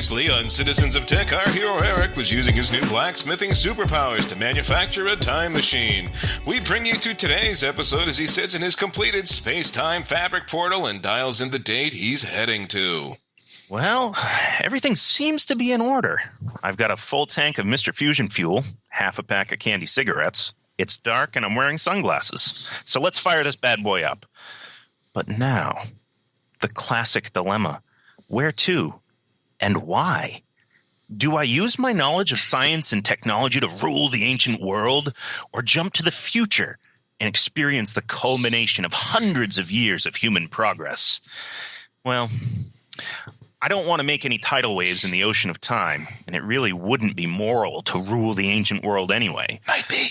Previously on Citizens of Tech, our hero Eric was using his new blacksmithing superpowers to manufacture a time machine. We bring you to today's episode as he sits in his completed space-time fabric portal and dials in the date he's heading to. Well, everything seems to be in order. I've got a full tank of Mr. Fusion fuel, half a pack of candy cigarettes. It's dark and I'm wearing sunglasses. So let's fire this bad boy up. But now, the classic dilemma. Where to? And why? Do I use my knowledge of science and technology to rule the ancient world, or jump to the future and experience the culmination of hundreds of years of human progress? Well, I don't want to make any tidal waves in the ocean of time, and it really wouldn't be moral to rule the ancient world anyway. Might be.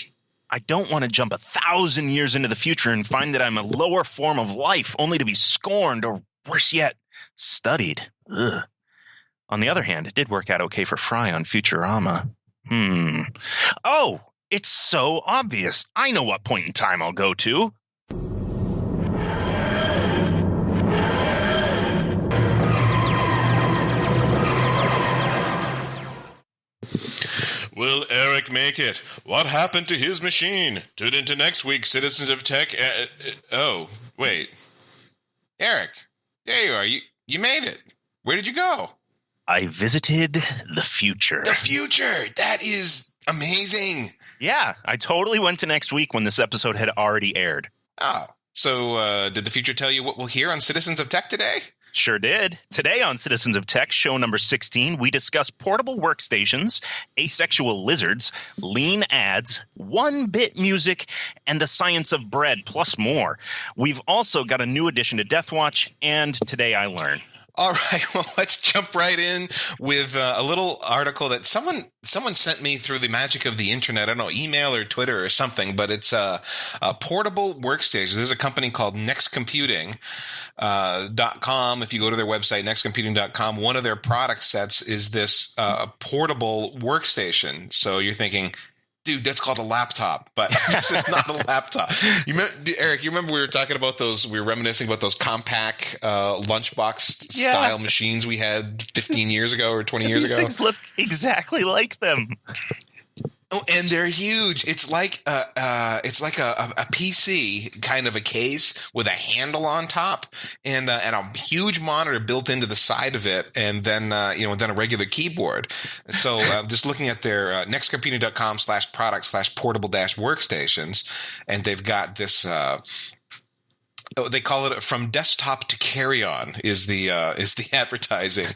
I don't want to jump 1,000 years into the future and find that I'm a lower form of life only to be scorned, or worse yet, studied. Ugh. On the other hand, it did work out okay for Fry on Futurama. Oh, it's so obvious. I know what point in time I'll go to. Will Eric make it? What happened to his machine? Tune into next week's Citizens of Tech. Oh, wait. Eric, there you are. You made it. Where did you go? I visited the future. The future! That is amazing. Yeah, I totally went to next week when this episode had already aired. Oh, so did the future tell you what we'll hear on Citizens of Tech today? Sure did. Today on Citizens of Tech, show number 16, we discuss portable workstations, asexual lizards, lean ads, 1-bit music, and the science of bread, plus more. We've also got a new addition to Deathwatch, and Today I Learn. All right, well, let's jump right in with a little article that someone sent me through the magic of the internet. I don't know, email or Twitter or something, but it's a portable workstation. There's a company called nextcomputing.com. If you go to their website, nextcomputing.com, one of their product sets is this portable workstation. So you're thinking, dude, that's called a laptop, but this is not a laptop. Eric, you remember we were talking about those, we were reminiscing about those compact lunchbox style machines we had 15 years ago or 20 years ago? These things look exactly like them. Oh, and they're huge. It's like a PC kind of a case with a handle on top and a huge monitor built into the side of it, and then then a regular keyboard. So just looking at their nextcomputing.com/product/portable-workstations, and they've got this. They call it from desktop to carry-on is the advertising,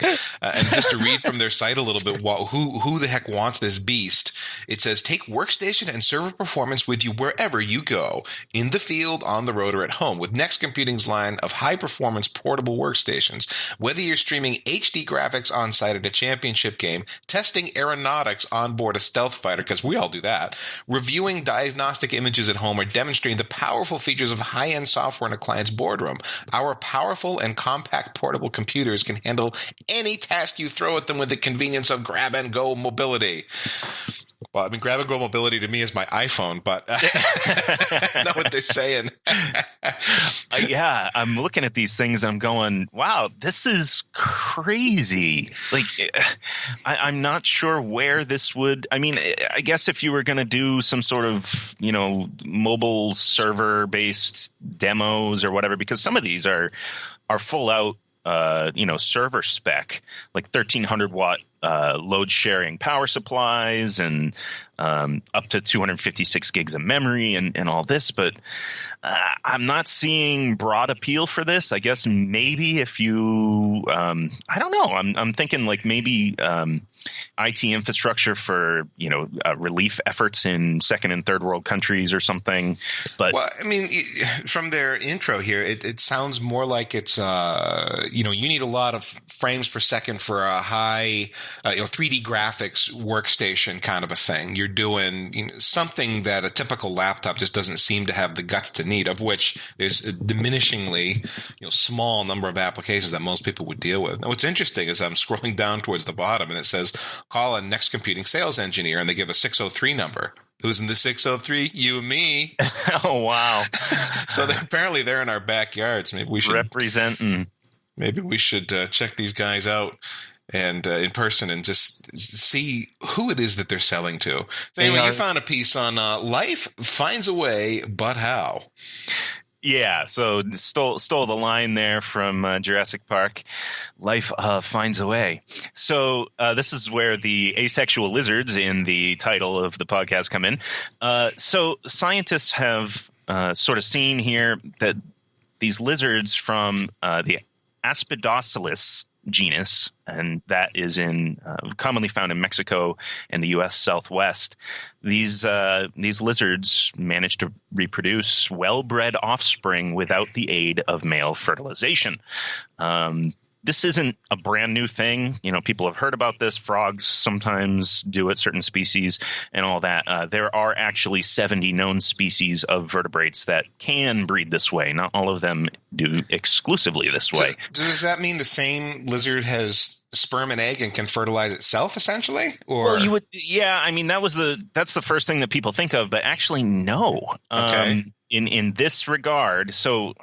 and just to read from their site a little bit, who the heck wants this beast? It says, take workstation and server performance with you wherever you go, in the field, on the road, or at home, with Next Computing's line of high-performance portable workstations. Whether you're streaming HD graphics on-site at a championship game, testing aeronautics on board a stealth fighter, because we all do that, reviewing diagnostic images at home, or demonstrating the powerful features of high-end software in a client's boardroom, our powerful and compact portable computers can handle any task you throw at them with the convenience of grab-and-go mobility. Well, I mean, grab-and-go mobility to me is my iPhone, but I know what they're saying. Yeah, I'm looking at these things, I'm going, wow, this is crazy. Like, I'm not sure where this would – I mean, I guess if you were going to do some sort of, mobile server-based demos or whatever, because some of these are full-out server spec, like 1,300 watt load sharing power supplies and up to 256 gigs of memory and all this. But I'm not seeing broad appeal for this. I guess maybe if you I don't know. I'm thinking like maybe IT infrastructure for relief efforts in second and third world countries or something. But well, I mean, from their intro here, it sounds more like it's you need a lot of frames per second for a high 3D graphics workstation kind of a thing. You're doing something that a typical laptop just doesn't seem to have the guts to need, of which there's a diminishingly small number of applications that most people would deal with. Now, what's interesting is I'm scrolling down towards the bottom and it says, call a Next Computing sales engineer, and they give a 603 number. Who's in the 603? You and me. Oh, wow. So apparently they're in our backyards. Maybe we should representing. Maybe we should check these guys out. and in person and just see who it is that they're selling to. So anyway, you found a piece on life finds a way, but how? Yeah, so stole the line there from Jurassic Park. Life finds a way. So this is where the asexual lizards in the title of the podcast come in. So scientists have sort of seen here that these lizards from the Aspidoscelis genus, and that is commonly found in Mexico and the U.S. Southwest. These lizards manage to reproduce well-bred offspring without the aid of male fertilization. This isn't a brand new thing. People have heard about this. Frogs sometimes do it, certain species and all that. There are actually 70 known species of vertebrates that can breed this way. Not all of them do exclusively this way. So does that mean the same lizard has sperm and egg and can fertilize itself, essentially? Or well, you would, yeah. I mean, that's the first thing that people think of, but actually, no. Okay. In this regard, so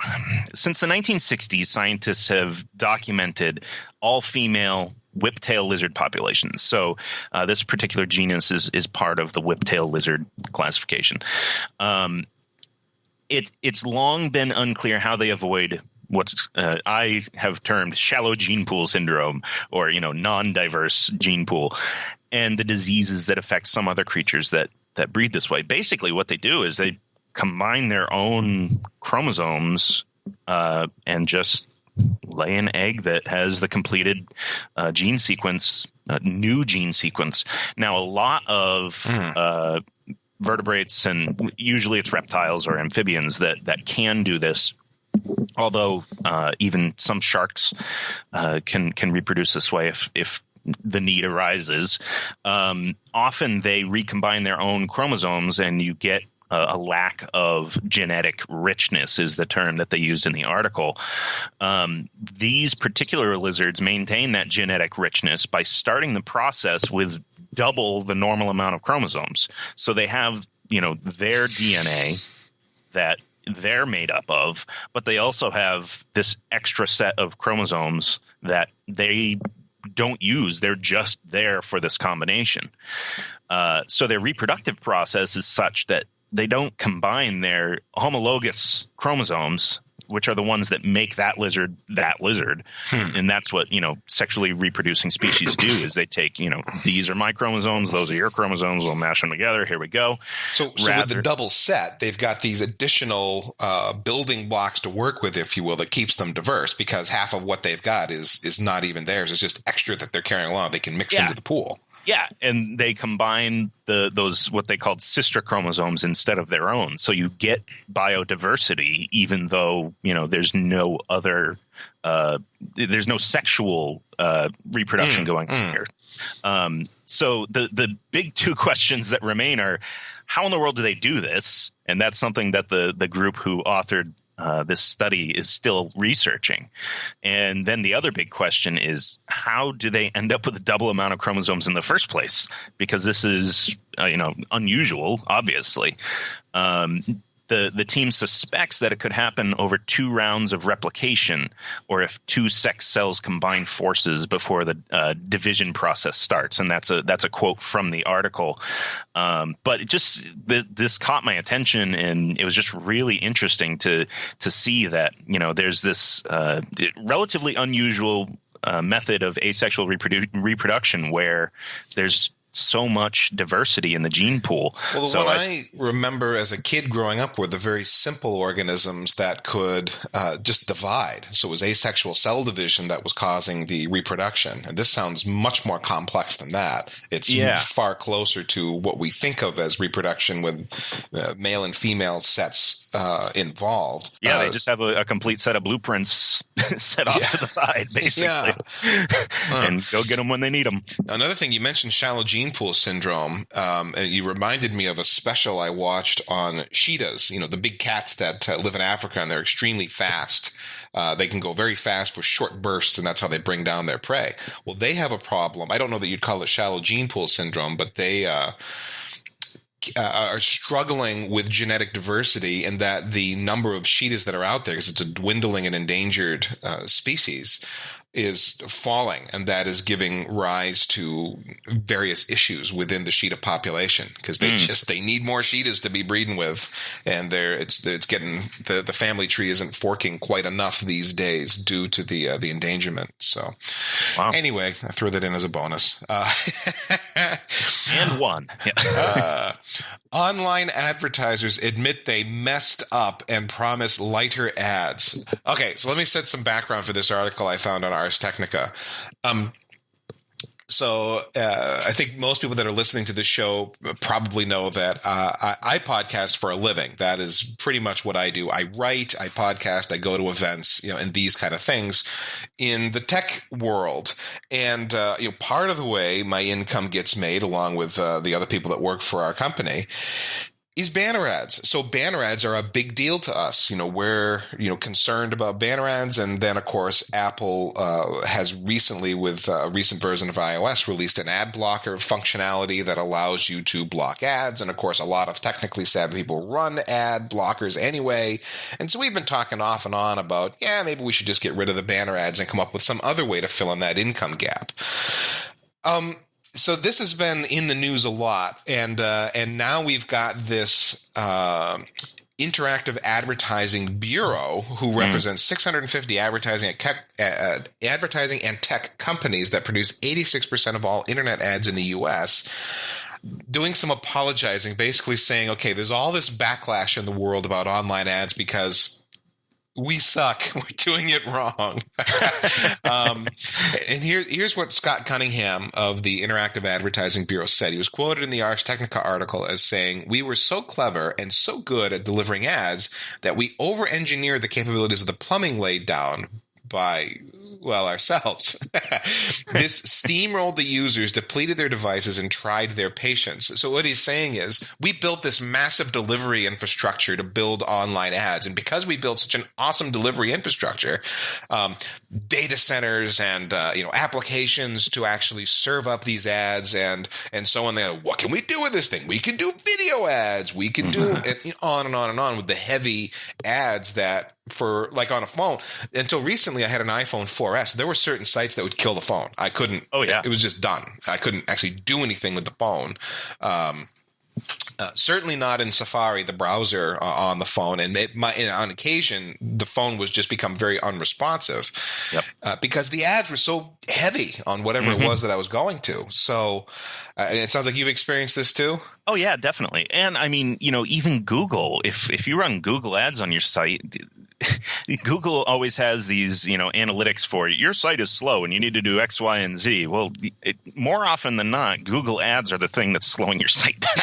since the 1960s, scientists have documented all-female whiptail lizard populations. So this particular genus is part of the whiptail lizard classification. It's long been unclear how they avoid what's I have termed shallow gene pool syndrome, or non-diverse gene pool, and the diseases that affect some other creatures that breed this way. Basically, what they do is they combine their own chromosomes and just lay an egg that has the completed gene sequence, new gene sequence. Now, a lot of vertebrates, and usually it's reptiles or amphibians that can do this. Although even some sharks can reproduce this way if the need arises. Often they recombine their own chromosomes, and you get a lack of genetic richness is the term that they used in the article. These particular lizards maintain that genetic richness by starting the process with double the normal amount of chromosomes. So they have, their DNA that they're made up of, but they also have this extra set of chromosomes that they don't use. They're just there for this combination. So their reproductive process is such that they don't combine their homologous chromosomes, which are the ones that make that lizard. And that's what, sexually reproducing species do, is they take, these are my chromosomes, those are your chromosomes, we'll mash them together, here we go. So with the double set, they've got these additional building blocks to work with, if you will, that keeps them diverse, because half of what they've got is not even theirs. It's just extra that they're carrying along. They can mix into the pool. Yeah, and they combine those what they called sister chromosomes instead of their own. So you get biodiversity, even though there's no other there's no sexual reproduction going on here. So the big two questions that remain are, how in the world do they do this? And that's something that the group who authored this study is still researching. And then the other big question is, how do they end up with a double amount of chromosomes in the first place? Because this is, unusual, obviously. The team suspects that it could happen over 2 rounds of replication, or if 2 sex cells combine forces before the division process starts. And that's a quote from the article. But this caught my attention, and it was just really interesting to see that there's this relatively unusual method of asexual reproduction where there's so much diversity in the gene pool. Well, what I remember as a kid growing up were the very simple organisms that could just divide. So it was asexual cell division that was causing the reproduction. And this sounds much more complex than that. It's far closer to what we think of as reproduction with male and female sets involved. Yeah, they just have a complete set of blueprints set off to the side, basically. And go get them when they need them. Another thing, you mentioned shallow gene pool syndrome, and you reminded me of a special I watched on cheetahs, the big cats that live in Africa, and they're extremely fast. They can go very fast with short bursts, and that's how they bring down their prey. Well, they have a problem. I don't know that you'd call it shallow gene pool syndrome, but they are struggling with genetic diversity, and that the number of cheetahs that are out there, because it's a dwindling and endangered species, is falling, and that is giving rise to various issues within the cheetah population because they need more cheetahs to be breeding with, and it's getting the family tree isn't forking quite enough these days due to the endangerment. So anyway, I threw that in as a bonus. And one. Online advertisers admit they messed up and promise lighter ads. Okay, so let me set some background for this article I found on Ars Technica. So I think most people that are listening to this show probably know that I podcast for a living. That is pretty much what I do. I write, I podcast, I go to events, and these kind of things in the tech world. And part of the way my income gets made, along with the other people that work for our company, is banner ads. So banner ads are a big deal to us. We're, concerned about banner ads. And then, of course, Apple has recently, with a recent version of iOS, released an ad blocker functionality that allows you to block ads. And, of course, a lot of technically savvy people run ad blockers anyway. And so we've been talking off and on about, maybe we should just get rid of the banner ads and come up with some other way to fill in that income gap. So this has been in the news a lot, and now we've got this Interactive Advertising Bureau, who represents 650 advertising and tech companies that produce 86% of all internet ads in the U.S., doing some apologizing, basically saying, okay, there's all this backlash in the world about online ads because we suck. We're doing it wrong. And here's what Scott Cunningham of the Interactive Advertising Bureau said. He was quoted in the Ars Technica article as saying, "We were so clever and so good at delivering ads that we over-engineered the capabilities of the plumbing laid down by ourselves. This steamrolled the users, depleted their devices, and tried their patience." So what he's saying is, we built this massive delivery infrastructure to build online ads. And because we built such an awesome delivery infrastructure, data centers and applications to actually serve up these ads and so on, they're like, what can we do with this thing? We can do video ads. We can do on and on and on with the heavy ads that, for like on a phone, until recently I had an iPhone 4S. There were certain sites that would kill the phone. I couldn't. Oh yeah, it was just done. I couldn't actually do anything with the phone. Certainly not in Safari, the browser on the phone, and on occasion the phone was just become very unresponsive because the ads were so heavy on whatever it was that I was going to. So it sounds like you've experienced this too. Oh yeah, definitely. And I mean, even Google, if you run Google ads on your site, Google always has these, analytics for your site is slow and you need to do X, Y, and Z. Well, more often than not, Google ads are the thing that's slowing your site down.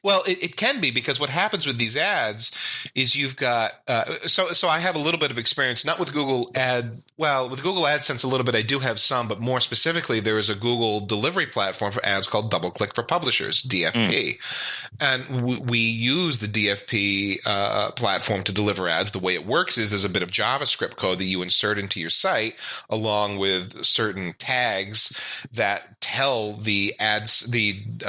Well, it can be, because what happens with these ads is you've got so I have a little bit of experience, not with Google with Google AdSense a little bit. I do have some, but more specifically, there is a Google delivery platform for ads called DoubleClick for Publishers, DFP. And we use the DFP platform to deliver ads. The way it works is there's a bit of JavaScript code that you insert into your site, along with certain tags that tell the DFP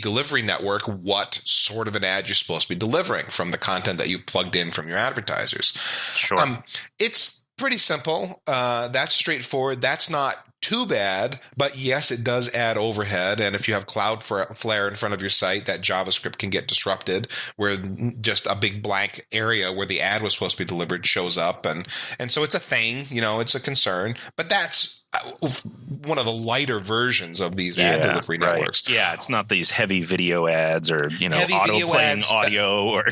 delivery network what sort of an ad you're supposed to be delivering from the content that you plugged in from your advertisers. Sure. It's pretty simple. That's straightforward. That's not too bad, but yes, it does add overhead. And if you have Cloudflare in front of your site, that JavaScript can get disrupted, where just a big blank area where the ad was supposed to be delivered shows up. And so it's a thing, it's a concern, but that's one of the lighter versions of these ad delivery networks. Yeah, it's not these heavy video ads or auto playing audio or.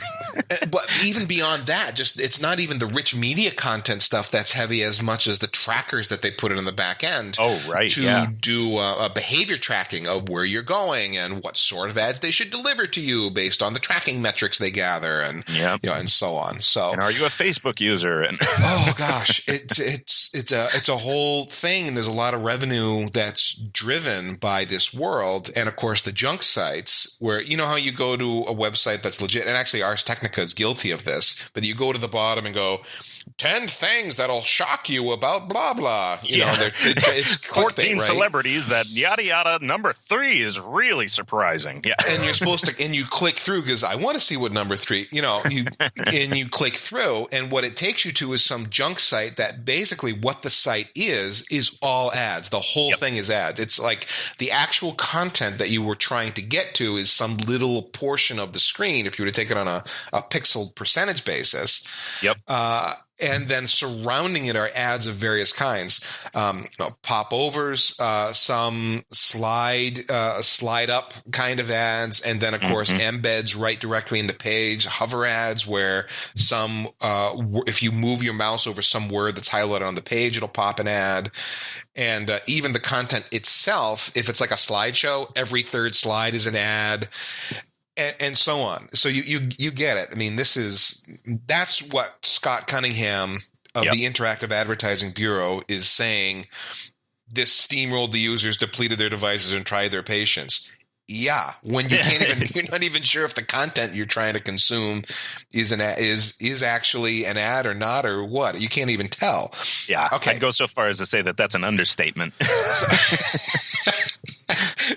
But even beyond that, it's not even the rich media content stuff that's heavy as much as the trackers that they put in the back end. Oh, right. To do a behavior tracking of where you're going and what sort of ads they should deliver to you based on the tracking metrics they gather, and and so on. So, and are you a Facebook user? And oh gosh, it's a whole thing. And there's a lot of revenue that's driven by this world. And of course, the junk sites, where how you go to a website that's legit, and actually Ars Technica is guilty of this, but you go to the bottom and go, 10 things that'll shock you about blah blah. It's 14 clickbait, right? celebrities that yada yada. Number 3 is really surprising. Yeah, and you're supposed to, and you click through because I want to see what number 3. And you click through, and what it takes you to is some junk site that basically what the site is all ads. The whole thing is ads. It's like the actual content that you were trying to get to is some little portion of the screen if you were to take it on a pixel percentage basis. Yep. And then surrounding it are ads of various kinds, popovers, some slide up kind of ads, and then of course embeds right directly in the page, hover ads where some if you move your mouse over some word that's highlighted on the page, it'll pop an ad. And even the content itself, if it's like a slideshow, every third slide is an ad. And so on. So you get it. I mean, that's what Scott Cunningham of the Interactive Advertising Bureau is saying. This steamrolled the users, depleted their devices, and tried their patience. Yeah, when you can't even, you're not even sure if the content you're trying to consume is actually an ad or not, or what. You can't even tell. Yeah, okay. I'd go so far as to say that that's an understatement.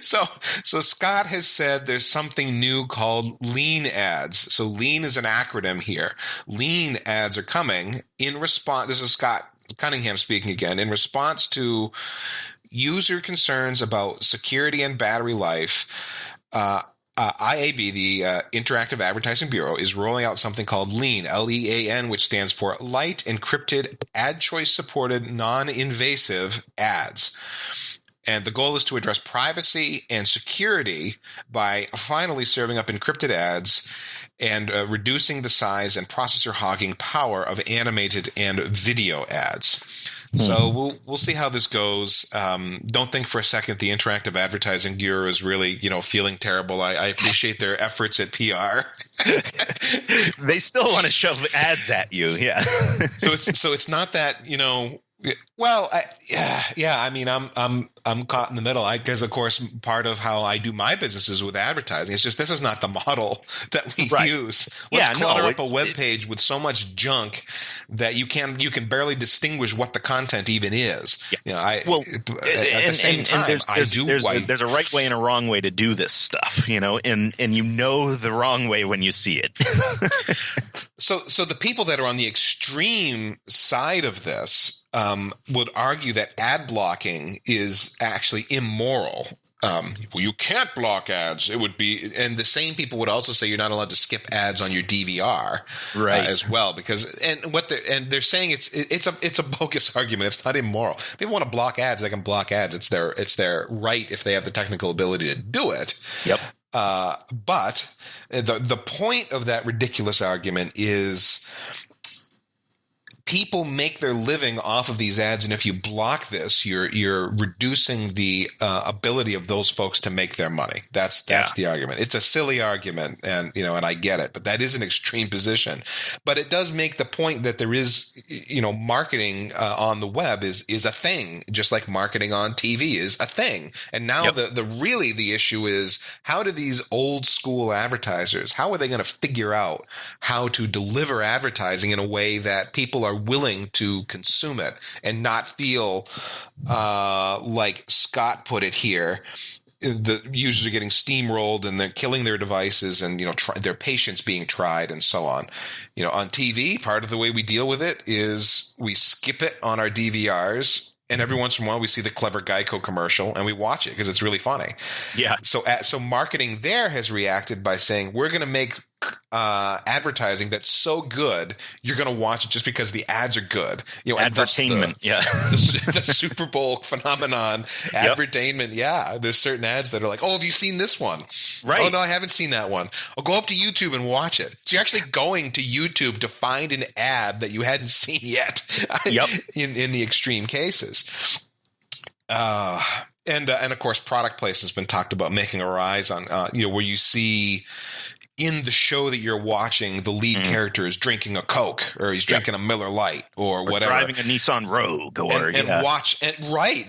So Scott has said there's something new called lean ads. So lean is an acronym here. Lean ads are coming in response. This is Scott Cunningham speaking again. In response to user concerns about security and battery life, IAB, the Interactive Advertising Bureau, is rolling out something called LEAN, L-E-A-N, which stands for Light Encrypted Ad Choice Supported Non-Invasive Ads. And the goal is to address privacy and security by finally serving up encrypted ads and reducing the size and processor hogging power of animated and video ads. So we'll see how this goes. Don't think for a second the Interactive Advertising Bureau is really, feeling terrible. I appreciate their efforts at PR. They still want to shove ads at you. Yeah. So it's not that, well, I mean, I'm caught in the middle. Because of course, part of how I do my business is with advertising. It's just this is not the model that we use. Let's clutter up a web page with so much junk that you can barely distinguish what the content even is. Yeah. At the same time, there's a right way and a wrong way to do this stuff. And the wrong way when you see it. So the people that are on the extreme side of this would argue that ad blocking is actually immoral. Well, you can't block ads. It would be, and the same people would also say you're not allowed to skip ads on your DVR, right? As well, because they're saying it's a bogus argument. It's not immoral. If they want to block ads, they can block ads. It's their right if they have the technical ability to do it. Yep. But the point of that ridiculous argument is people make their living off of these ads, and if you block this, you're reducing the ability of those folks to make their money. That's the argument. It's a silly argument, and I get it, but that is an extreme position. But it does make the point that there is, marketing on the web is a thing, just like marketing on TV is a thing. And now the issue is, how do these old school advertisers, how are they going to figure out how to deliver advertising in a way that people are willing to consume it and not feel like Scott put it here, the users are getting steamrolled and they're killing their devices and their patience being tried and so on. On TV, part of the way we deal with it is we skip it on our DVRs, and every once in a while we see the clever Geico commercial and we watch it because it's really funny. Yeah. So marketing there has reacted by saying, we're going to make advertising that's so good you're going to watch it just because the ads are good. Advertainment, the Super Bowl phenomenon. Advertainment, there's certain ads that are like, oh, have you seen this one? Right. Oh no, I haven't seen that one. I'll go up to YouTube and watch it. So you're actually going to YouTube to find an ad that you hadn't seen yet. Yep. in the extreme cases. And of course, product placement has been talked about making a rise on, where you see in the show that you're watching, the lead character is drinking a Coke or he's drinking a Miller Lite or whatever. Driving a Nissan Rogue or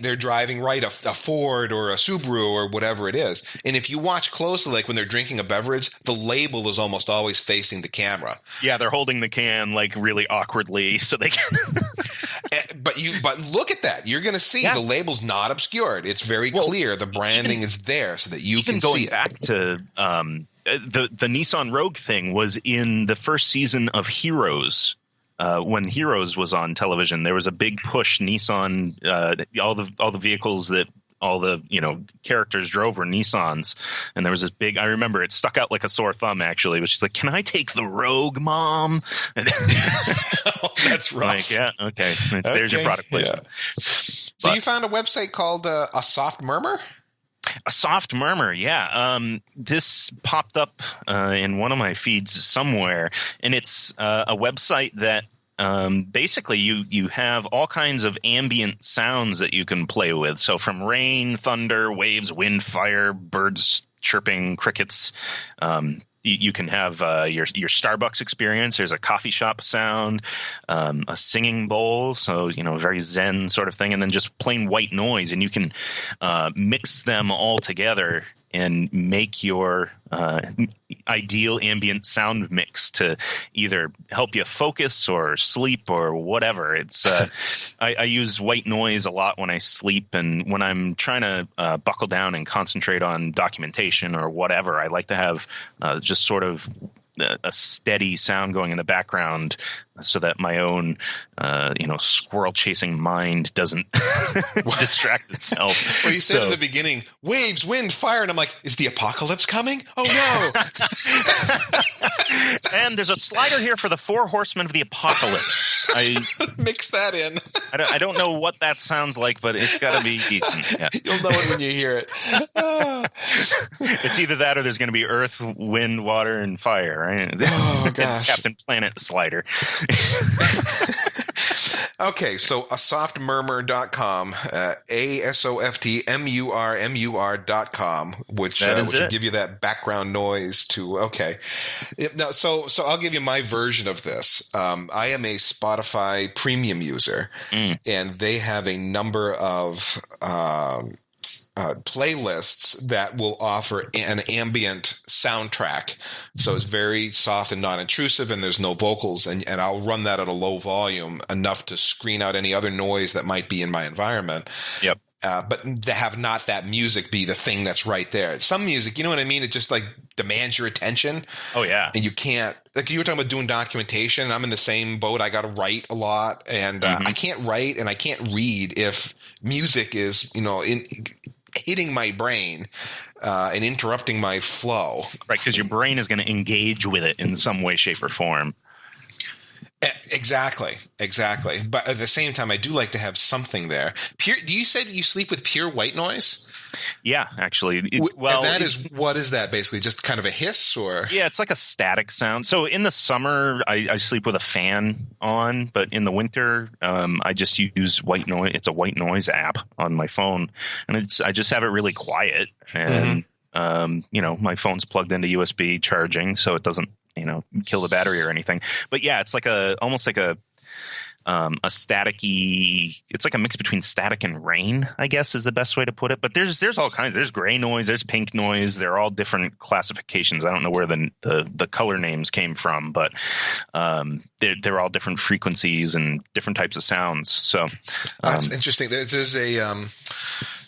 they're driving a Ford or a Subaru or whatever it is. And if you watch closely, like when they're drinking a beverage, the label is almost always facing the camera. Yeah, they're holding the can like really awkwardly so they can. But look at that. You're going to see the label's not obscured. It's very clear. The branding is there so that you can see it. Even going back to the Nissan Rogue thing was in the first season of Heroes. When Heroes was on television, there was a big push. Nissan, all the vehicles that all the characters drove were Nissans, and there was this big. I remember it stuck out like a sore thumb. Actually, which is like, "Can I take the Rogue, Mom?" And that's rough. Like, yeah, okay. There's your product placement. Yeah. So you found a website called A Soft Murmur? A Soft Murmur, yeah. This popped up in one of my feeds somewhere, and it's a website that basically you have all kinds of ambient sounds that you can play with. So from rain, thunder, waves, wind, fire, birds chirping, crickets. You can have your Starbucks experience. There's a coffee shop sound, a singing bowl, so very zen sort of thing, and then just plain white noise, and you can mix them all together and make your ideal ambient sound mix to either help you focus or sleep or whatever. It's I use white noise a lot when I sleep, and when I'm trying to buckle down and concentrate on documentation or whatever, I like to have just sort of a steady sound going in the background so that my own squirrel chasing mind doesn't distract itself. Well, you said in the beginning, waves, wind, fire, and I'm like, is the apocalypse coming? Oh no. And there's a slider here for the 4 horsemen of the apocalypse. I mix that in. I don't know what that sounds like, but it's got to be decent. Yeah. You'll know it when you hear it. It's either that or there's going to be earth, wind, water, and fire, right? Oh gosh. Captain Planet slider. Okay, so asoftmurmur.com, ASOFTMURMUR.com, which will give you that background noise to, okay. Now, so I'll give you my version of this. I am a Spotify premium user, and they have a number of playlists that will offer an ambient soundtrack. So it's very soft and non-intrusive, and there's no vocals, and I'll run that at a low volume enough to screen out any other noise that might be in my environment. Yep. But to have not that music be the thing that's right there. Some music, you know what I mean? It just like demands your attention. Oh, yeah. And you can't, like you were talking about doing documentation. I'm in the same boat. I got to write a lot, and I can't write and I can't read if music is, hitting my brain and interrupting my flow. Right, because your brain is going to engage with it in some way, shape, or form. Exactly. But at the same time, I do like to have something there. You said you sleep with pure white noise? Yeah, actually. What is that basically? Just kind of a hiss, or? Yeah, it's like a static sound. So in the summer, I sleep with a fan on, but in the winter, I just use white noise. It's a white noise app on my phone, and I just have it really quiet, and my phone's plugged into USB charging, so it doesn't kill the battery or anything. But yeah, it's like almost like a staticky. It's like a mix between static and rain, I guess, is the best way to put it. But there's all kinds. There's gray noise. There's pink noise. They're all different classifications. I don't know where the color names came from, but they're all different frequencies and different types of sounds. So that's interesting. There's a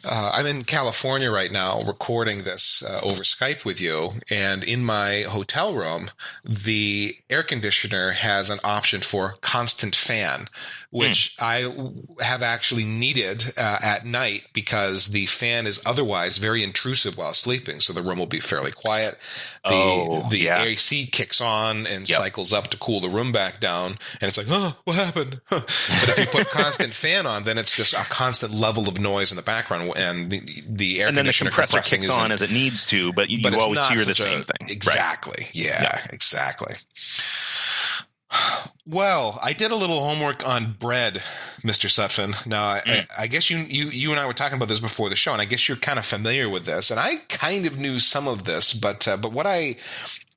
I'm in California right now recording this over Skype with you, and in my hotel room, the air conditioner has an option for constant fan, which I have actually needed at night because the fan is otherwise very intrusive while sleeping, so the room will be fairly quiet. The AC kicks on and cycles up to cool the room back down, and it's like, oh, what happened? But if you put constant fan on, then it's just a constant level of noise in the background, and the air and then the conditioner compressor kicks on as it needs to, but you always hear the same thing. Exactly. Right? Yeah, exactly. Well, I did a little homework on bread, Mr. Sutphin. Now, I guess you and I were talking about this before the show, and I guess you're kind of familiar with this. And I kind of knew some of this, but what I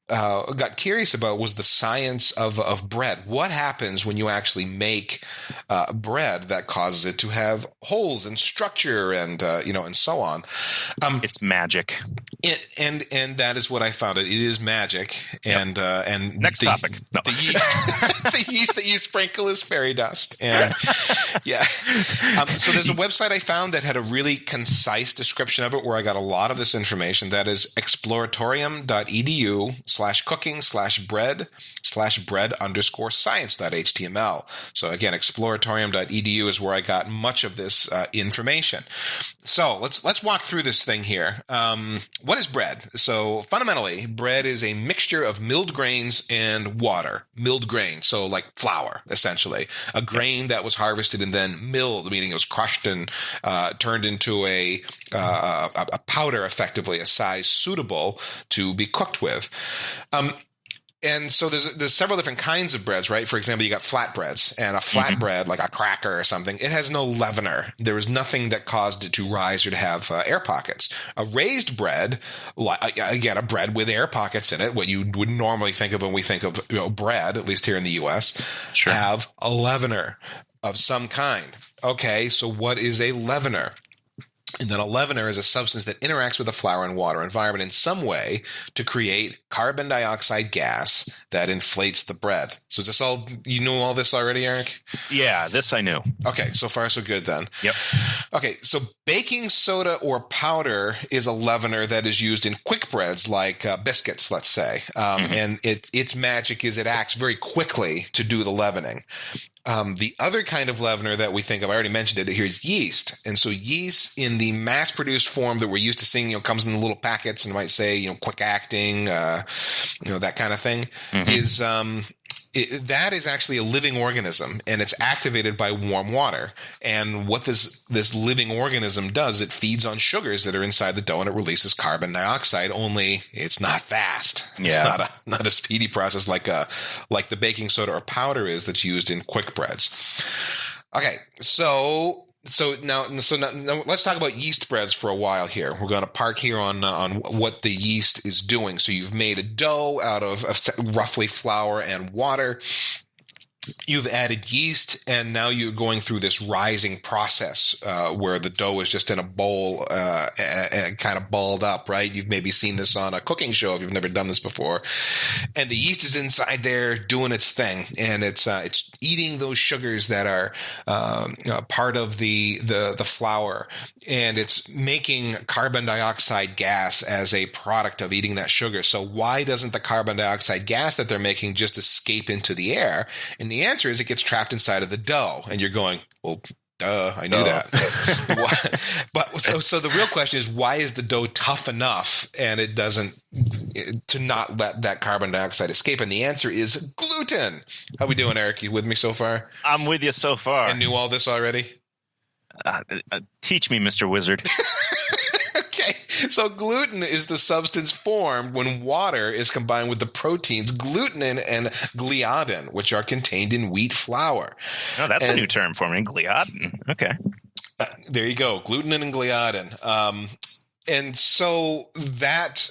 got curious about was the science of bread. What happens when you actually make bread that causes it to have holes and structure and and so on? It's magic. And that is what I found. It is magic. Yep. And next topic. No. The yeast, the yeast that you sprinkle is fairy dust. And yeah. So there's a website I found that had a really concise description of it, where I got a lot of this information. That is exploratorium.edu/cooking/bread_science.html. So again, exploratorium.edu is where I got much of this information. So let's walk through this thing here. What is bread? So fundamentally, bread is a mixture of milled grains and water. Milled grain, so like flour, essentially. A grain that was harvested and then milled, meaning it was crushed and turned into a powder, effectively, a size suitable to be cooked with. And so there's several different kinds of breads, right? For example, you got flatbreads, and a flatbread, like a cracker or something, it has no leavener. There was nothing that caused it to rise or to have air pockets. A raised bread, again, a bread with air pockets in it, what you would normally think of when we think of bread, at least here in the U.S., Sure. have a leavener of some kind. Okay, so what is a leavener? And then a leavener is a substance that interacts with the flour and water environment in some way to create carbon dioxide gas that inflates the bread. So is this all, you know all this already, Eric? Yeah, this I knew. Okay, so far so good then. Yep. Okay, so baking soda or powder is a leavener that is used in quick breads like biscuits, let's say. And its magic is it acts very quickly to do the leavening. The other kind of leavener that we think of, I already mentioned it, here is yeast. And so yeast in the mass-produced form that we're used to seeing, comes in the little packets and might say, quick acting, that kind of thing, is that is actually a living organism, and it's activated by warm water. And what this living organism does, it feeds on sugars that are inside the dough, and it releases carbon dioxide. Only it's not fast. Yeah. It's not a speedy process like the baking soda or powder is that's used in quick breads. Okay, so now let's talk about yeast breads for a while here. We're going to park here on what the yeast is doing. So you've made a dough out of roughly flour and water. You've added yeast, and now you're going through this rising process where the dough is just in a bowl and kind of balled up, right? You've maybe seen this on a cooking show if you've never done this before. And the yeast is inside there doing its thing, and it's eating those sugars that are part of the flour, and it's making carbon dioxide gas as a product of eating that sugar. So why doesn't the carbon dioxide gas that they're making just escape into the air? And the answer is it gets trapped inside of the dough. And you're going, well, duh, I knew that. But so the real question is, why is the dough tough enough and it doesn't to not let that carbon dioxide escape? And the answer is gluten. How we doing, Eric? You with me so far? I'm with you so far. I knew all this already? Teach me, Mr. Wizard. Okay, so gluten is the substance formed when water is combined with the proteins glutenin and gliadin, which are contained in wheat flour. Oh, that's a new term for me, gliadin. Okay. There you go, glutenin and gliadin. And so that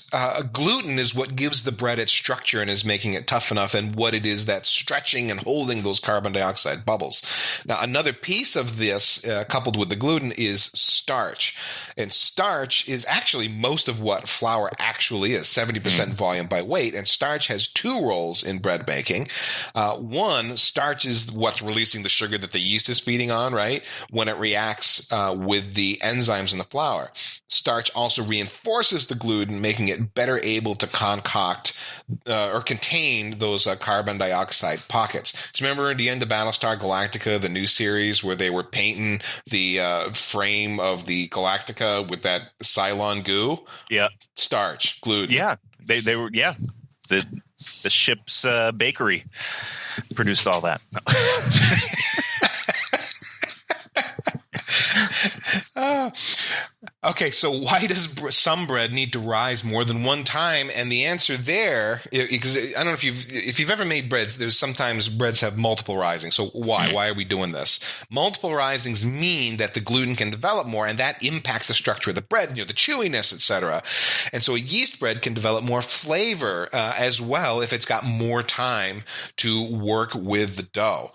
gluten is what gives the bread its structure and is making it tough enough, and what it is that's stretching and holding those carbon dioxide bubbles. Now, another piece of this, coupled with the gluten, is starch. And starch is actually most of what flour actually is, 70% volume by weight. And starch has two roles in bread making. One, starch is what's releasing the sugar that the yeast is feeding on, right? When it reacts with the enzymes in the flour. Starch also reinforces the gluten, making it better able to concoct or contain those carbon dioxide pockets. So remember in the end of Battlestar Galactica, the new series where they were painting the frame of the Galactica with that Cylon goo? Yeah. Starch, gluten. Yeah. They were, yeah. The ship's bakery produced all that. Okay, so why does some bread need to rise more than one time? And the answer there, because I don't know if you've ever made breads, there's sometimes breads have multiple risings. So why? Why are we doing this? Multiple risings mean that the gluten can develop more, and that impacts the structure of the bread, the chewiness, etc. And so a yeast bread can develop more flavor as well if it's got more time to work with the dough,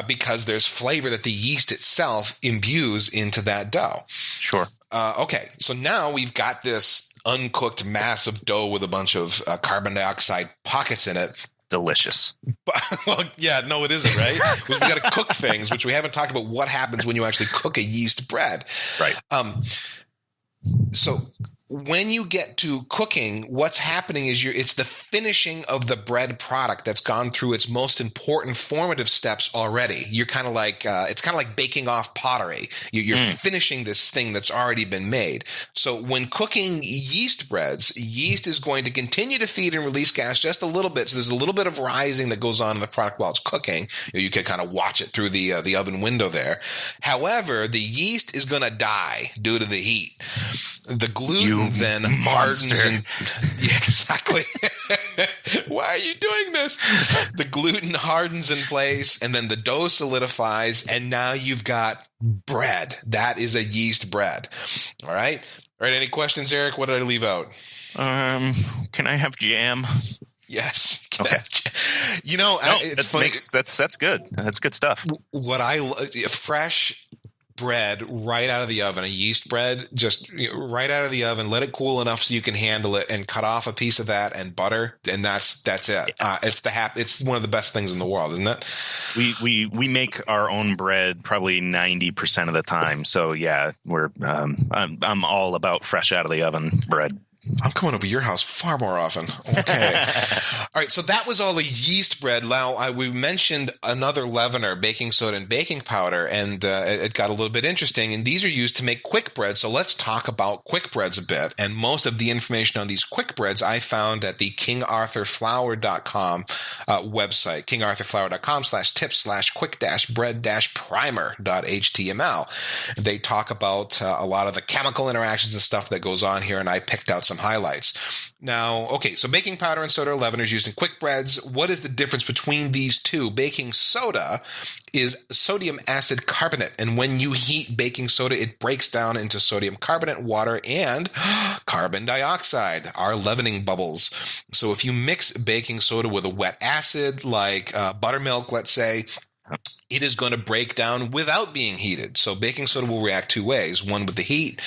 because there's flavor that the yeast itself imbues into that dough. Sure. Okay, so now we've got this uncooked mass of dough with a bunch of carbon dioxide pockets in it. Delicious. Well, yeah, no, it isn't, right? We've got to cook things, which we haven't talked about what happens when you actually cook a yeast bread. Right. So when you get to cooking, what's happening is it's the finishing of the bread product that's gone through its most important formative steps already. You're kind of like, it's kind of like baking off pottery. You're finishing this thing that's already been made. So when cooking yeast breads, yeast is going to continue to feed and release gas just a little bit. So there's a little bit of rising that goes on in the product while it's cooking. You can kind of watch it through the oven window there. However, the yeast is going to die due to the heat. The gluten then hardens and yeah, exactly. Why are you doing this? The gluten hardens in place, and then the dough solidifies, and now you've got bread. That is a yeast bread. All right. All right. Any questions, Eric? What did I leave out? Can I have jam? Yes. Okay. It's funny. That's good. That's good stuff. What fresh bread right out of the oven, a yeast bread, just right out of the oven, let it cool enough so you can handle it, and cut off a piece of that and butter, and that's it. It's one of the best things in the world, isn't it? We make our own bread probably 90% of the time. So yeah, I'm all about fresh out of the oven bread. I'm coming over to your house far more often. Okay. All right. So that was all the yeast bread. Now, we mentioned another leavener, baking soda and baking powder, and it got a little bit interesting. And these are used to make quick bread. So let's talk about quick breads a bit. And most of the information on these quick breads I found at the kingarthurflour.com website, kingarthurflour.com/tips/quick-bread-primer.html. They talk about a lot of the chemical interactions and stuff that goes on here, and I picked out some highlights. Now, okay, so baking powder and soda are leaveners used in quick breads. What is the difference between these two? Baking soda is sodium acid carbonate, and when you heat baking soda, it breaks down into sodium carbonate, water, and carbon dioxide, our leavening bubbles. So if you mix baking soda with a wet acid, like buttermilk, let's say, it is going to break down without being heated. So baking soda will react two ways: one with the heat,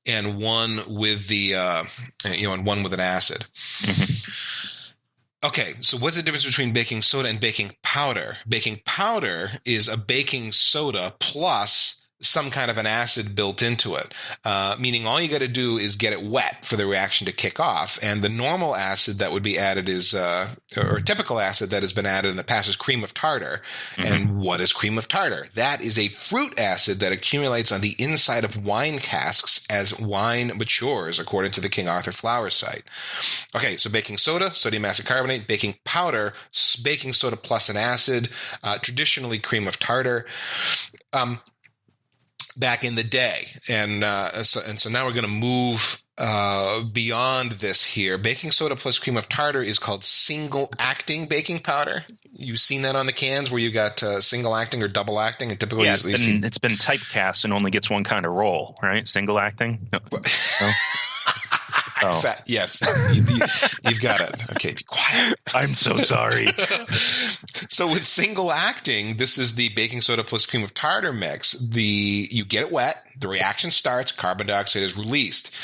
and one with and one with an acid. Mm-hmm. Okay, so what's the difference between baking soda and baking powder? Baking powder is a baking soda plus some kind of an acid built into it, meaning all you got to do is get it wet for the reaction to kick off. And the normal acid that would be added is, or typical acid that has been added in the past, is cream of tartar. Mm-hmm. And what is cream of tartar? That is a fruit acid that accumulates on the inside of wine casks as wine matures, according to the King Arthur Flour site. Okay, so baking soda, sodium acid carbonate; baking powder, baking soda plus an acid, traditionally cream of tartar. Back in the day. And so now we're going to move beyond this here. Baking soda plus cream of tartar is called single acting baking powder. You've seen that on the cans where you got single acting or double acting, and typically it's been typecast and only gets one kind of roll, right? Single acting. No. No? Oh. Yes, you've got it. Okay, be quiet. I'm so sorry. So with single acting, this is the baking soda plus cream of tartar mix. You get it wet, the reaction starts, carbon dioxide is released.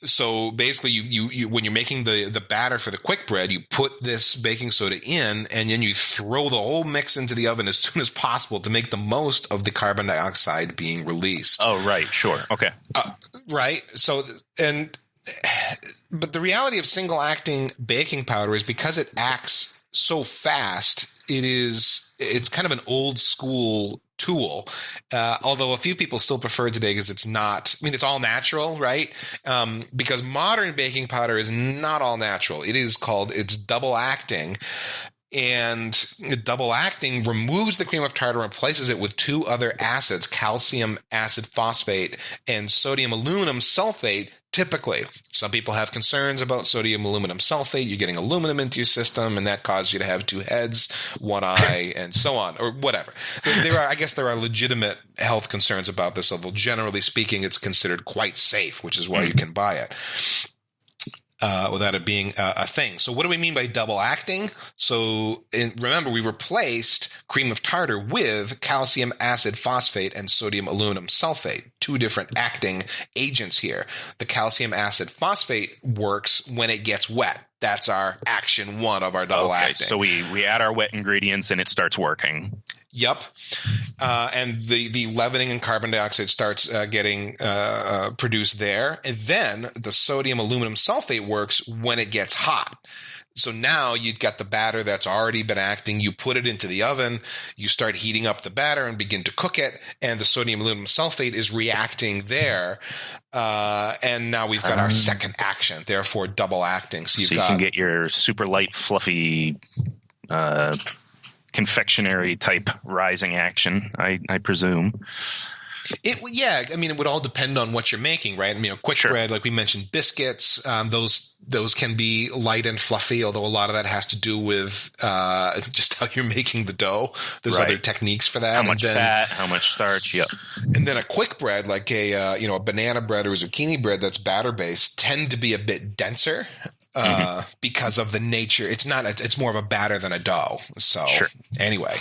So basically, you when you're making the batter for the quick bread, you put this baking soda in, and then you throw the whole mix into the oven as soon as possible to make the most of the carbon dioxide being released. Oh, right. Sure. Okay. Right. So, but the reality of single acting baking powder is because it acts so fast, it's kind of an old school tool, although a few people still prefer it today because it's all natural, right? Because modern baking powder is not all natural. It's double acting. And double acting removes the cream of tartar and replaces it with two other acids, calcium acid phosphate and sodium aluminum sulfate. Typically, some people have concerns about sodium aluminum sulfate. You're getting aluminum into your system, and that causes you to have two heads, one eye, and so on, or whatever. I guess there are legitimate health concerns about this, although generally speaking, it's considered quite safe, which is why you can buy it. Without it being a thing. So what do we mean by double acting? So remember, we replaced cream of tartar with calcium acid phosphate and sodium aluminum sulfate, two different acting agents here. The calcium acid phosphate works when it gets wet. That's our action one of our double acting. So we add our wet ingredients and it starts working. Yep. And the leavening and carbon dioxide starts getting produced there. And then the sodium aluminum sulfate works when it gets hot. So now you've got the batter that's already been acting. You put it into the oven. You start heating up the batter and begin to cook it. And the sodium aluminum sulfate is reacting there. And now we've got our second action, therefore double acting. So you can get your super light, fluffy confectionery type rising action, I presume. It would all depend on what you're making, right? Quick bread, like we mentioned, biscuits, those can be light and fluffy, although a lot of that has to do with just how you're making the dough. There's other techniques for that. How much fat, how much starch, yep. And then a quick bread, like a banana bread or a zucchini bread that's batter-based, tend to be a bit denser. Because of the nature, it's more of a batter than a dough. So anyway,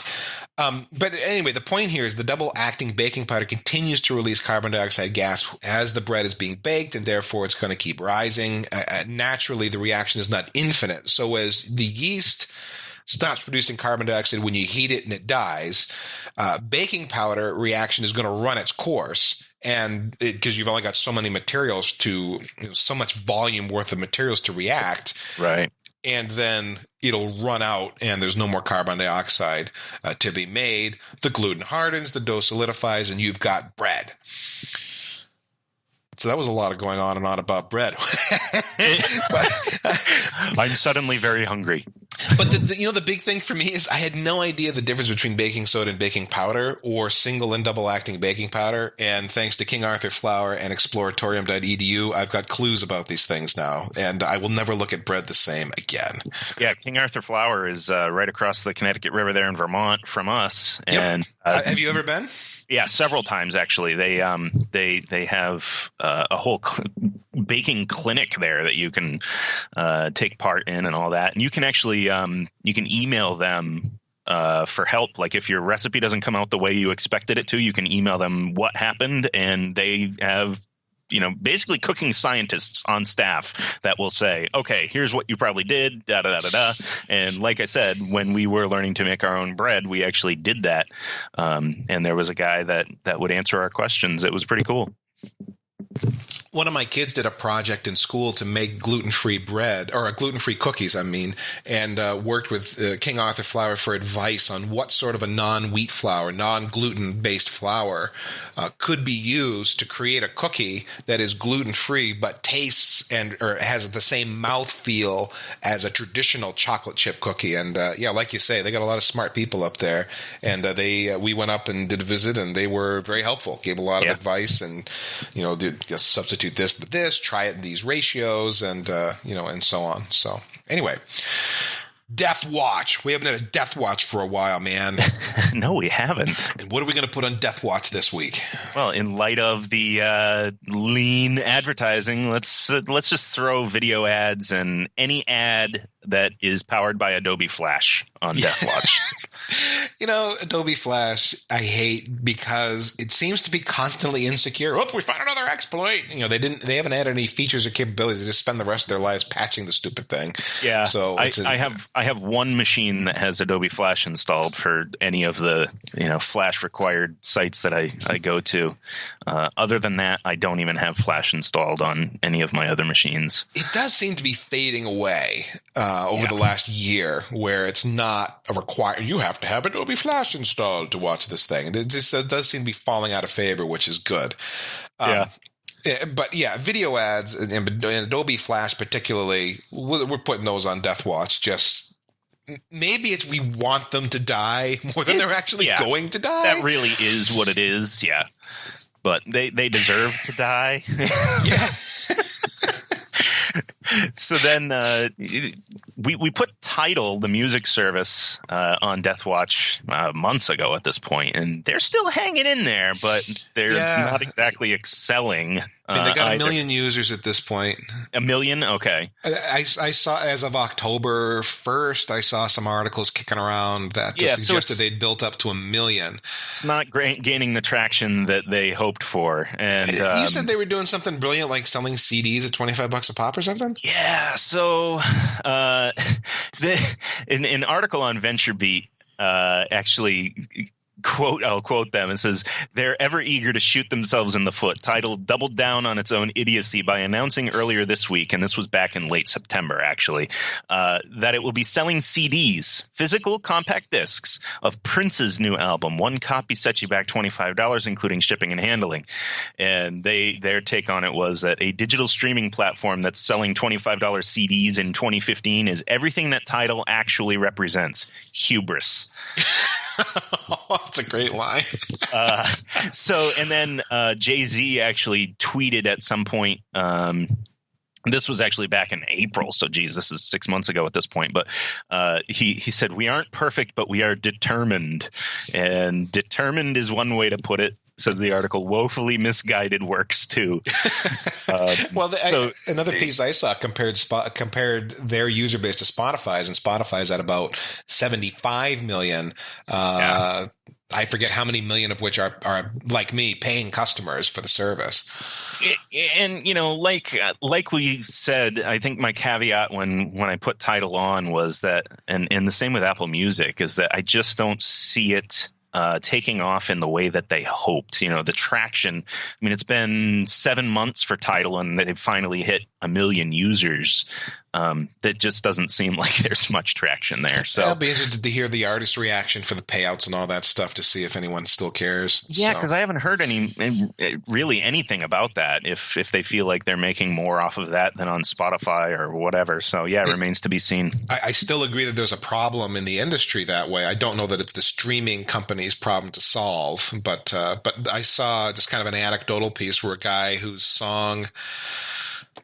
the point here is the double acting baking powder continues to release carbon dioxide gas as the bread is being baked, and therefore it's going to keep rising. Naturally, the reaction is not infinite. So as the yeast stops producing carbon dioxide when you heat it and it dies, baking powder reaction is going to run its course. And because you've only got so many materials so much volume worth of materials to react. Right. And then it'll run out and there's no more carbon dioxide to be made. The gluten hardens, the dough solidifies, and you've got bread. So that was a lot of going on and on about bread. I'm suddenly very hungry. But the big thing for me is I had no idea the difference between baking soda and baking powder, or single and double acting baking powder. And thanks to King Arthur Flour and exploratorium.edu, I've got clues about these things now, and I will never look at bread the same again. Yeah, King Arthur Flour is right across the Connecticut River there in Vermont from us. Yep. And have you ever been? Yeah, several times actually. They have a whole baking clinic there that you can take part in and all that. And you can actually you can email them for help. Like if your recipe doesn't come out the way you expected it to, you can email them what happened, and they have basically cooking scientists on staff that will say, okay, here's what you probably did, da da da da da. And like I said, when we were learning to make our own bread, we actually did that. And there was a guy that would answer our questions. It was pretty cool. One of my kids did a project in school to make gluten-free bread, or gluten-free cookies, and worked with King Arthur Flour for advice on what sort of a non-wheat flour, non-gluten-based flour could be used to create a cookie that is gluten-free but tastes or has the same mouthfeel as a traditional chocolate chip cookie. And like you say, they got a lot of smart people up there, and we went up and did a visit, and they were very helpful, gave a lot of advice, and did just substitute this with this, try it in these ratios, and and so on. So anyway, Deathwatch. We haven't had a Deathwatch for a while, man. No, we haven't. And what are we going to put on Deathwatch this week? Well, in light of the lean advertising, let's just throw video ads and any ad that is powered by Adobe Flash on Deathwatch. Adobe Flash, I hate because it seems to be constantly insecure. Oh, we found another exploit. They haven't added any features or capabilities. They just spend the rest of their lives patching the stupid thing. Yeah. So I have one machine that has Adobe Flash installed for any of the Flash required sites that I go to. Other than that, I don't even have Flash installed on any of my other machines. It does seem to be fading away over the last year, where it's not a required. You have to have Adobe Flash installed to watch this thing. It does seem to be falling out of favor, which is good. But video ads and Adobe Flash particularly, we're putting those on Deathwatch just maybe it's we want them to die more than they're actually going to die. That really is what it is, yeah. But they deserve to die. Yeah. So then we put Tidal, the music service, on Deathwatch months ago at this point, and they're still hanging in there, but they're not exactly excelling. I mean, they got 1 million users at this point. 1 million? Okay. I saw, as of October 1st, I saw some articles kicking around that suggested they'd built up to 1 million. It's not gaining the traction that they hoped for. And you said they were doing something brilliant, like selling CDs at $25 a pop or something? Yeah. So an article on VentureBeat actually... I'll quote them. It says, they're ever eager to shoot themselves in the foot. Tidal doubled down on its own idiocy by announcing earlier this week, and this was back in late September, actually, that it will be selling CDs, physical compact discs, of Prince's new album. One copy sets you back $25, including shipping and handling. And their take on it was that a digital streaming platform that's selling $25 CDs in 2015 is everything that Tidal actually represents. Hubris. That's a great line. And then Jay-Z actually tweeted at some point. This was actually back in April. So, geez, this is 6 months ago at this point. But he said, "We aren't perfect, but we are determined." And determined is one way to put it. Says the article, woefully misguided works too. Another piece I saw compared their user base to Spotify's, and Spotify's at about 75 million. I forget how many million of which are like me, paying customers for the service. And like we said, I think my caveat when I put Tidal on was that, and the same with Apple Music, is that I just don't see it taking off in the way that they hoped. The traction. I mean, it's been 7 months for Tidal, and they've finally hit 1 million users. That just doesn't seem like there's much traction there. So I'll be interested to hear the artist reaction for the payouts and all that stuff to see if anyone still cares. Yeah, because I haven't heard anything about that. If they feel like they're making more off of that than on Spotify or whatever. So yeah, it remains to be seen. I still agree that there's a problem in the industry that way. I don't know that it's the streaming company's problem to solve, but I saw just kind of an anecdotal piece where a guy whose song,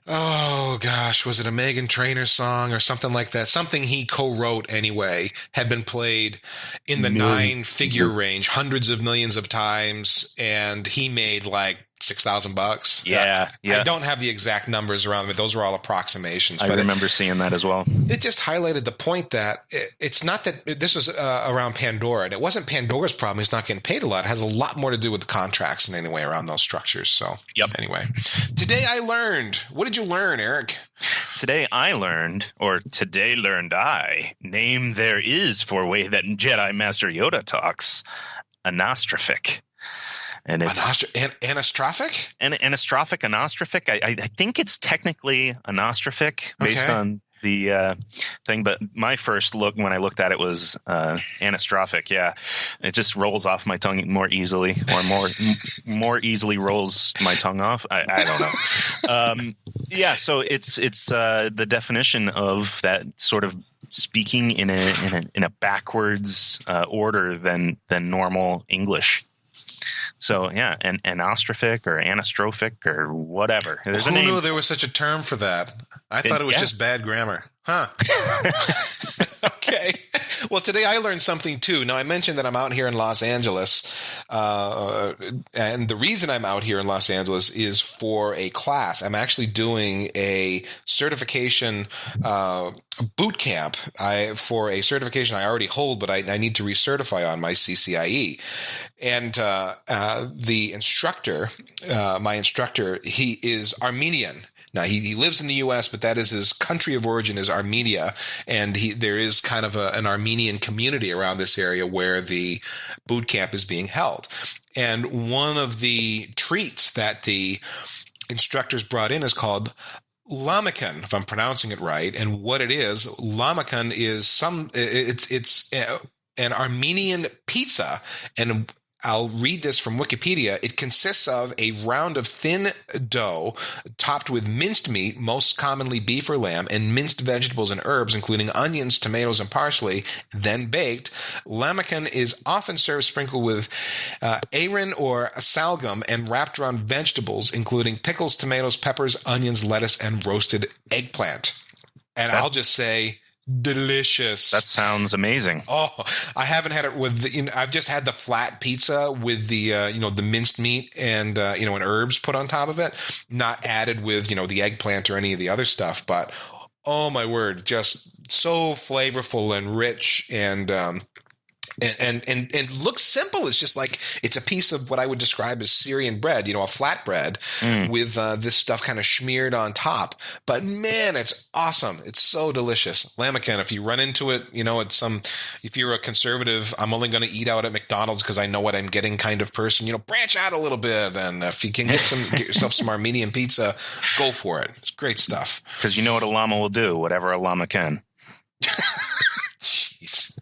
oh gosh, was it a Meghan Trainor song or something like that? Something he co-wrote anyway, had been played in the 9-figure range, hundreds of millions of times, and he made like $6,000. Yeah. I don't have the exact numbers around me. Those were all approximations. I remember seeing that as well. It just highlighted the point that it's not that this was around Pandora, and it wasn't Pandora's problem. He's not getting paid a lot. It has a lot more to do with the contracts and anyway around those structures. So anyway, today I learned. What did you learn, Eric? Today learned I, name there is for way that Jedi Master Yoda talks, Anastrophic. And it's Anastrophic? Anastrophic. I think it's technically Anastrophic based on the thing, but my first look when I looked at it was Anastrophic. Yeah, it just rolls off my tongue more easily, or more easily rolls my tongue off. I don't know. So it's the definition of that sort of speaking in a backwards order than normal English. So, yeah, an anastrophic or anastrophic or whatever. There's a name. Who knew there was such a term for that? I thought it was just bad grammar. Huh. Okay. Well, today I learned something, too. Now, I mentioned that I'm out here in Los Angeles, and the reason I'm out here in Los Angeles is for a class. I'm actually doing a certification boot camp for a certification I already hold, but I need to recertify on my CCIE. And the instructor, my instructor, he is Armenian. Now, he lives in the U.S., but that is his country of origin is Armenia, and there is kind of an Armenian community around this area where the boot camp is being held. And one of the treats that the instructors brought in is called Lamikan, if I'm pronouncing it right. And what it is, Lamikan is it's an Armenian pizza, and I'll read this from Wikipedia. It consists of a round of thin dough topped with minced meat, most commonly beef or lamb, and minced vegetables and herbs, including onions, tomatoes, and parsley, then baked. Lambican is often served sprinkled with ayran or salgum and wrapped around vegetables, including pickles, tomatoes, peppers, onions, lettuce, and roasted eggplant. And I'll just say, delicious. That sounds amazing. Oh, I haven't had it with I've just had the flat pizza with the the minced meat and and herbs put on top of it, not added with the eggplant or any of the other stuff. But oh my word, just so flavorful and rich and looks simple. It's just like it's a piece of what I would describe as Syrian bread, a flatbread with this stuff kind of smeared on top. But man, it's awesome. It's so delicious. Lambican, if you run into it, if you're a conservative, I'm only going to eat out at McDonald's because I know what I'm getting kind of person, branch out a little bit. And if you can get yourself some Armenian pizza, go for it. It's great stuff. Because you know what a llama will do, whatever a llama can. Jeez.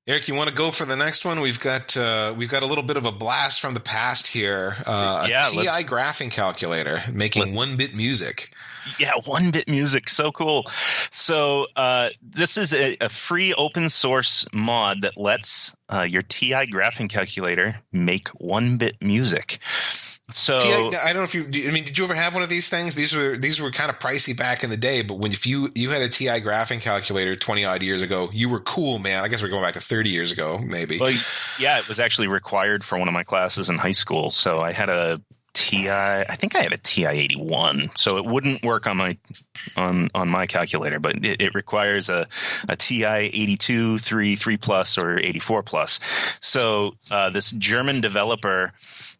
Eric, you want to go for the next one? We've got a little bit of a blast from the past here. A TI graphing calculator making 1-bit music. Yeah, 1-bit music. So cool. So this is a free open source mod that lets your TI graphing calculator make 1-bit music. So TI, I don't know if did you ever have one of these things? These were kind of pricey back in the day, but if you had a TI graphing calculator 20 odd years ago, you were cool, man. I guess we're going back to 30 years ago, maybe. Well, yeah, it was actually required for one of my classes in high school. So I had a TI, I think I had a TI 81, so it wouldn't work on my calculator, but it requires a TI 82, 3 plus, or 84 plus. So this German developer,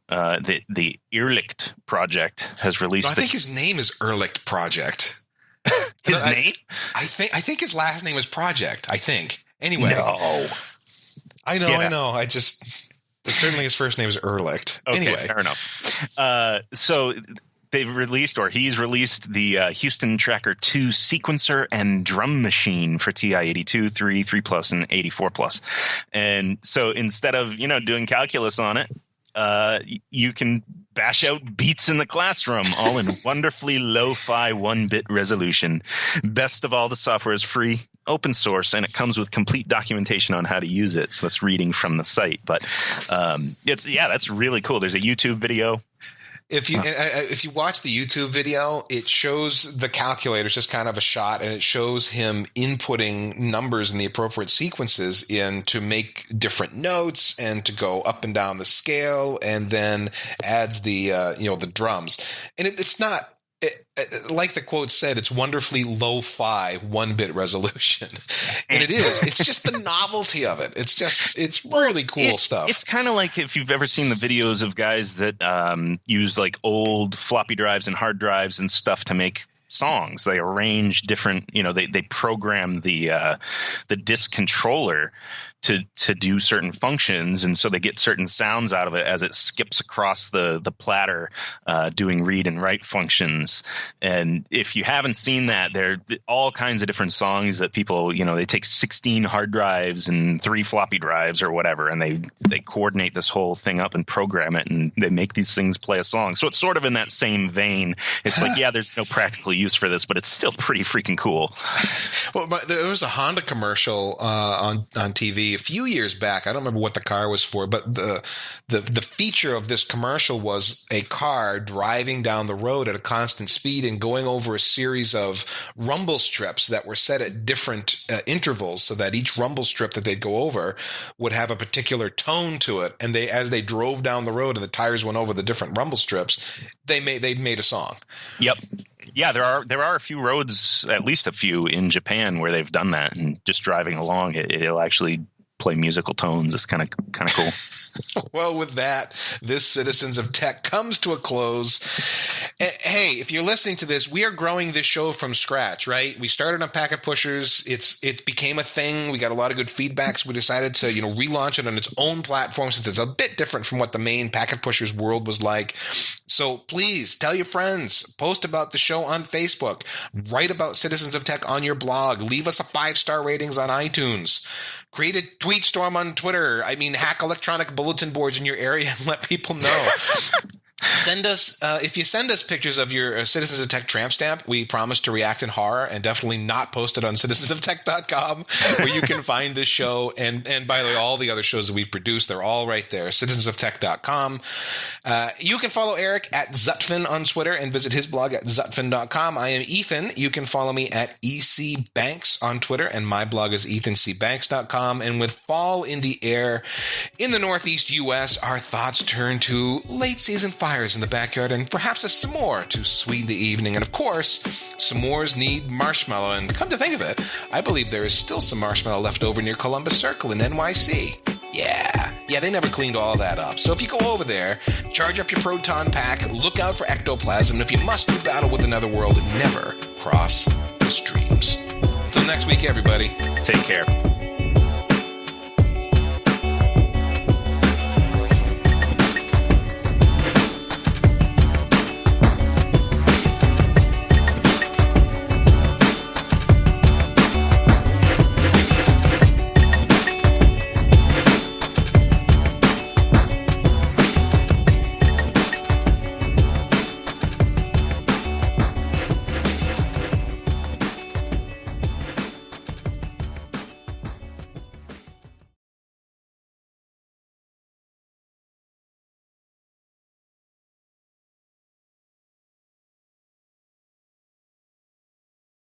the Irrlicht project has released. I think his name is Irrlicht Project. His name? I think his last name is Project. I think. Anyway, no, I know. Certainly his first name is Irrlicht. Okay, anyway, fair enough. So they've released, or he's released, the Houston Tracker 2 sequencer and drum machine for TI 82, 3 plus, and 84 plus. And so instead of doing calculus on it, you can bash out beats in the classroom, all in wonderfully lo-fi 1-bit resolution. Best of all, the software is free, open source, and it comes with complete documentation on how to use it. So that's reading from the site. But that's really cool. There's a YouTube video. If you watch the YouTube video, it shows the calculator, it's just kind of a shot, and it shows him inputting numbers in the appropriate sequences in to make different notes and to go up and down the scale, and then adds the the drums. And it's not. Like the quote said, it's wonderfully lo-fi 1-bit resolution. And it is. It's just the novelty of it. It's really cool stuff. It's kind of like if you've ever seen the videos of guys that use like old floppy drives and hard drives and stuff to make songs. They arrange different, they program the disk controller to do certain functions, and so they get certain sounds out of it as it skips across the platter, doing read and write functions. And if you haven't seen that, there are all kinds of different songs that people, they take 16 hard drives and 3 floppy drives or whatever, and they coordinate this whole thing up and program it, and they make these things play a song. So it's sort of in that same vein. It's like, yeah, there's no practical use for this, but it's still pretty freaking cool. Well, but there was a Honda commercial on TV a few years back. I don't remember what the car was for, but the feature of this commercial was a car driving down the road at a constant speed and going over a series of rumble strips that were set at different intervals, so that each rumble strip that they'd go over would have a particular tone to it. And as they drove down the road and the tires went over the different rumble strips, they made a song. Yep. Yeah, there are a few roads, at least a few in Japan, where they've done that, and just driving along, it'll actually play musical tones. It's kind of cool. Well, with that, this Citizens of Tech comes to a close. Hey, if you're listening to this, we are growing this show from scratch, right? We started on Packet Pushers. It became a thing. We got a lot of good feedback, so we decided to, relaunch it on its own platform, since it's a bit different from what the main Packet Pushers world was like. So please tell your friends, post about the show on Facebook, write about Citizens of Tech on your blog, leave us a 5-star ratings on iTunes. Create a tweet storm on Twitter. Hack electronic bulletin boards in your area and let people know. Send us, if you send us pictures of your Citizens of Tech tramp stamp, we promise to react in horror and definitely not post it on citizensoftech.com, where you can find this show. And by the way, all the other shows that we've produced, they're all right there, citizensoftech.com. You can follow Eric at Zutphin on Twitter and visit his blog at zutphin.com. I am Ethan. You can follow me at ECBanks on Twitter, and my blog is ethancbanks.com. And with fall in the air in the Northeast U.S., our thoughts turn to late season fires in the backyard and perhaps a s'more to sweeten the evening. And of course, s'mores need marshmallow. And come to think of it, I believe there is still some marshmallow left over near Columbus Circle in NYC. Yeah, they never cleaned all that up. So if you go over there, charge up your proton pack, look out for ectoplasm, and if you must do battle with another world, never cross the streams. Until next week, everybody. Take care.